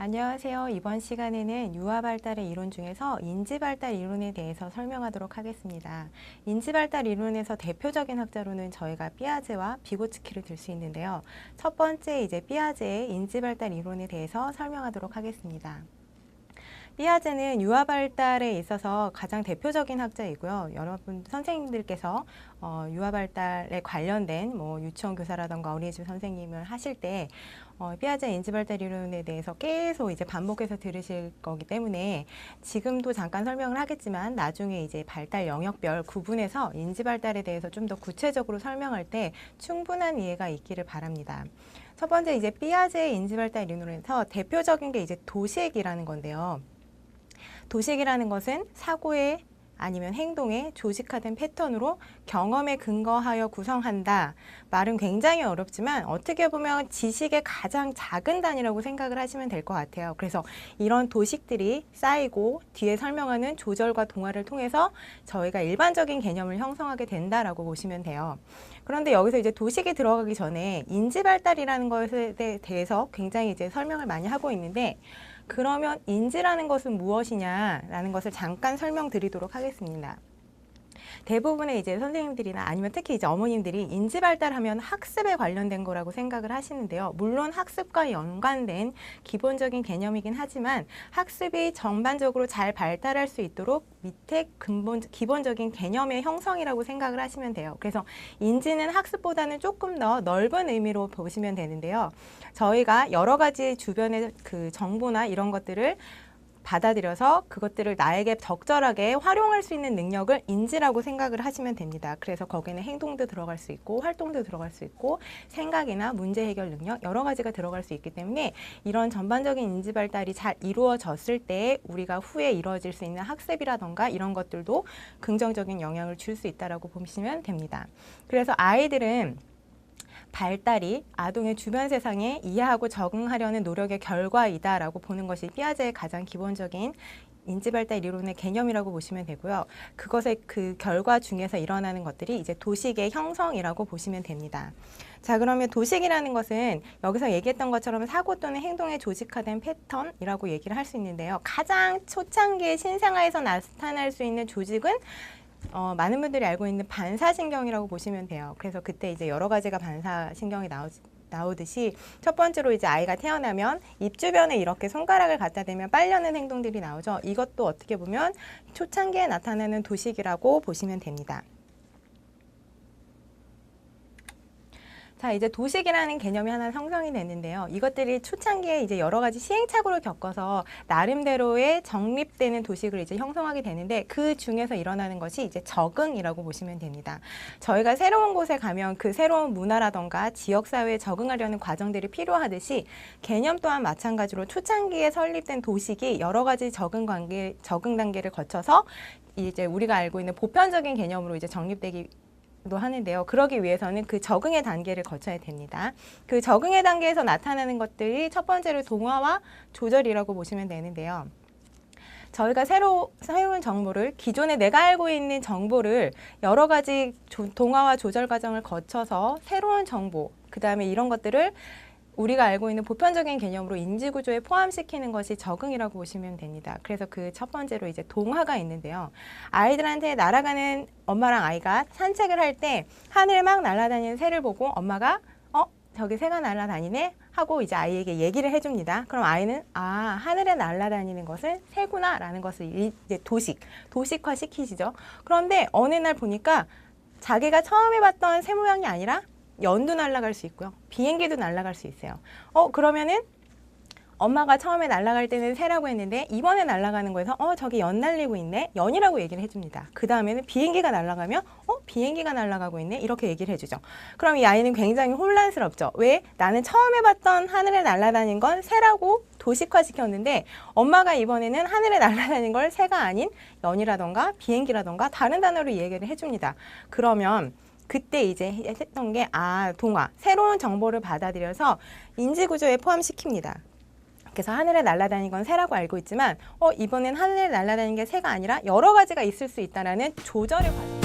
안녕하세요. 이번 시간에는 유아 발달의 이론 중에서 인지 발달 이론에 대해서 설명하도록 하겠습니다. 인지 발달 이론에서 대표적인 학자로는 저희가 피아제와 비고츠키를 들 수 있는데요. 첫 번째 피아제의 인지 발달 이론에 대해서 설명하도록 하겠습니다. 피아제는 유아 발달에 있어서 가장 대표적인 학자이고요. 여러분 선생님들께서 유아 발달에 관련된 유치원 교사라던가 어린이집 선생님을 하실 때 피아제 인지 발달 이론에 대해서 계속 반복해서 들으실 거기 때문에 지금도 잠깐 설명을 하겠지만 나중에 발달 영역별 구분해서 인지 발달에 대해서 좀 더 구체적으로 설명할 때 충분한 이해가 있기를 바랍니다. 첫 번째 피아제의 인지 발달 이론에서 대표적인 게 도식이라는 건데요. 도식이라는 것은 사고의 아니면 행동의 조직화된 패턴으로 경험에 근거하여 구성한다. 말은 굉장히 어렵지만 어떻게 보면 지식의 가장 작은 단위라고 생각을 하시면 될 것 같아요. 그래서 이런 도식들이 쌓이고 뒤에 설명하는 조절과 동화를 통해서 저희가 일반적인 개념을 형성하게 된다라고 보시면 돼요. 그런데 여기서 도식이 들어가기 전에 인지발달이라는 것에 대해서 굉장히 설명을 많이 하고 있는데 그러면 인지라는 것은 무엇이냐라는 것을 잠깐 설명드리도록 하겠습니다. 대부분의 선생님들이나 아니면 특히 어머님들이 인지 발달하면 학습에 관련된 거라고 생각을 하시는데요. 물론 학습과 연관된 기본적인 개념이긴 하지만 학습이 전반적으로 잘 발달할 수 있도록 밑에 기본적인 개념의 형성이라고 생각을 하시면 돼요. 그래서 인지는 학습보다는 조금 더 넓은 의미로 보시면 되는데요. 저희가 여러 가지 주변의 정보나 이런 것들을 받아들여서 그것들을 나에게 적절하게 활용할 수 있는 능력을 인지라고 생각을 하시면 됩니다. 그래서 거기는 행동도 들어갈 수 있고 활동도 들어갈 수 있고 생각이나 문제 해결 능력 여러 가지가 들어갈 수 있기 때문에 이런 전반적인 인지 발달이 잘 이루어졌을 때 우리가 후에 이루어질 수 있는 학습이라던가 이런 것들도 긍정적인 영향을 줄 수 있다라고 보시면 됩니다. 그래서 아이들은 발달이 아동의 주변 세상에 이해하고 적응하려는 노력의 결과이다라고 보는 것이 피아제의 가장 기본적인 인지발달 이론의 개념이라고 보시면 되고요. 그것의 그 결과 중에서 일어나는 것들이 도식의 형성이라고 보시면 됩니다. 자, 그러면 도식이라는 것은 여기서 얘기했던 것처럼 사고 또는 행동의 조직화된 패턴이라고 얘기를 할 수 있는데요. 가장 초창기의 신생아에서 나타날 수 있는 조직은 많은 분들이 알고 있는 반사신경이라고 보시면 돼요. 그래서 그때 여러 가지가 반사신경이 나오듯이 첫 번째로 아이가 태어나면 입 주변에 이렇게 손가락을 갖다 대면 빨려는 행동들이 나오죠. 이것도 어떻게 보면 초창기에 나타나는 도식이라고 보시면 됩니다. 자, 도식이라는 개념이 하나 형성이 됐는데요. 이것들이 초창기에 여러 가지 시행착오를 겪어서 나름대로의 정립되는 도식을 형성하게 되는데 그 중에서 일어나는 것이 적응이라고 보시면 됩니다. 저희가 새로운 곳에 가면 그 새로운 문화라던가 지역사회에 적응하려는 과정들이 필요하듯이 개념 또한 마찬가지로 초창기에 설립된 도식이 여러 가지 적응 단계를 거쳐서 우리가 알고 있는 보편적인 개념으로 정립되기 하는데요. 그러기 위해서는 그 적응의 단계를 거쳐야 됩니다. 그 적응의 단계에서 나타나는 것들이 첫 번째로 동화와 조절이라고 보시면 되는데요. 저희가 새로 사용한 정보를 기존에 내가 알고 있는 정보를 여러 가지 동화와 조절 과정을 거쳐서 새로운 정보, 그 다음에 이런 것들을 우리가 알고 있는 보편적인 개념으로 인지구조에 포함시키는 것이 적응이라고 보시면 됩니다. 그래서 그 첫 번째로 동화가 있는데요. 아이들한테 날아가는 엄마랑 아이가 산책을 할 때 하늘에 막 날아다니는 새를 보고 엄마가 저기 새가 날아다니네 하고 아이에게 얘기를 해줍니다. 그럼 아이는 하늘에 날아다니는 것은 새구나 라는 것을 도식화 시키시죠. 그런데 어느 날 보니까 자기가 처음에 봤던 새 모양이 아니라 연도 날아갈 수 있고요. 비행기도 날아갈 수 있어요. 그러면은 엄마가 처음에 날아갈 때는 새라고 했는데 이번에 날아가는 거에서 저기 연 날리고 있네. 연이라고 얘기를 해줍니다. 그 다음에는 비행기가 날아가면 비행기가 날아가고 있네. 이렇게 얘기를 해주죠. 그럼 이 아이는 굉장히 혼란스럽죠. 왜? 나는 처음에 봤던 하늘에 날아다닌 건 새라고 도식화시켰는데 엄마가 이번에는 하늘에 날아다니는 걸 새가 아닌 연이라던가 비행기라던가 다른 단어로 얘기를 해줍니다. 그러면 그때 했던 게 동화, 새로운 정보를 받아들여서 인지구조에 포함시킵니다. 그래서 하늘에 날아다니는 건 새라고 알고 있지만 이번엔 하늘에 날아다니는 게 새가 아니라 여러 가지가 있을 수 있다는 조절의 과정.